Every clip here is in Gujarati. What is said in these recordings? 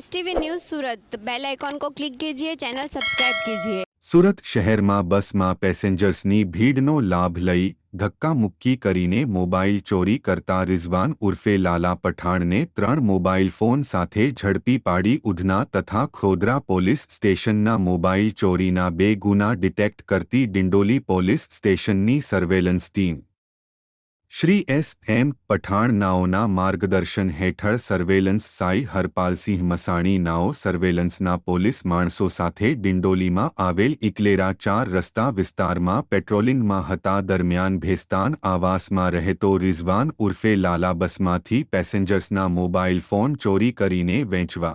एसटीवी न्यूज़ सूरत बेल आइकॉन को क्लिक कीजिए, चैनल सब्सक्राइब कीजिए। સુરત શહેરમાં બસમાં પેસેન્જર્સની ભીડનો લાભ લઈ ધક્કામુક્કી કરીને મોબાઈલ ચોરી કરતા રિઝવાન ઉર્ફે લાલા પઠાણને 3 મોબાઈલ ફોન સાથે ઝડપી પાડી ઉધના તથા ખોદરા પોલીસ સ્ટેશનના મોબાઈલ ચોરીના 2 ગુના ડિટેક્ટ કરતી ડિંડોલી પોલીસ સ્ટેશનની સર્વેલન્સ ટીમ શ્રી એસ.એમ. પઠાણ નાઓના માર્ગદર્શન હેઠળ સર્વેલન્સ સાઈ હરપાલસિંહ મસાણી નાઓ સર્વેલન્સના પોલીસ માણસો સાથે ડિંડોલીમાં આવેલ ઇકલેરા 4 રસ્તા વિસ્તારમાં પેટ્રોલિંગમાં હતા દરમિયાન ભેસ્તાન આવાસમાં રહેતો રિઝવાન ઉર્ફે લાલા બસમાંથી પેસેન્જર્સના મોબાઈલ ફોન ચોરી કરીને વેચવા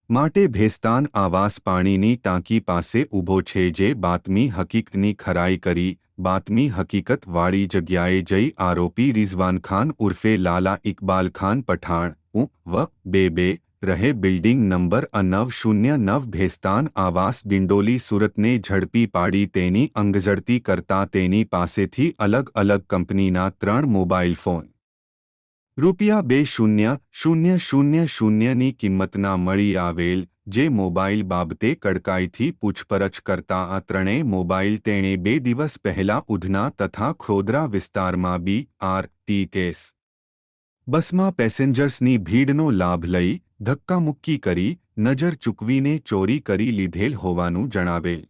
માટે ભેસ્તાન આવાસ પાણીની ટાંકી પાસે ઊભો છે જે બાતમી હકીકતની ખરાઈ કરી બાતમી હકીકતવાળી જગ્યાએ જઈ આરોપી રિઝવાન ખાન ઉર્ફે લાલા ઇકબાલ ખાન પઠાણ વ22 રહે બિલ્ડિંગ નંબર 909 ભેસ્તાન આવાસ ડિંડોલી સુરતને ઝડપી પાડી તેની અંગઝડતી કરતા તેની પાસેથી અલગ અલગ કંપનીના 3 મોબાઈલ ફોન રૂપિયા 20,000ની કિંમતના મળી આવેલ જે મોબાઈલ બાબતે કડકાઈથી પૂછપરછ કરતા આ ત્રણેય મોબાઈલ તેણે 2 દિવસ પહેલા ઉધના તથા ખોદરા વિસ્તારમાં BRT કેસ બસમાં પેસેન્જર્સની ભીડનો લાભ લઈ ધક્કામુક્કી કરી નજર ચૂકવીને ચોરી કરી લીધેલ હોવાનું જણાવેલ।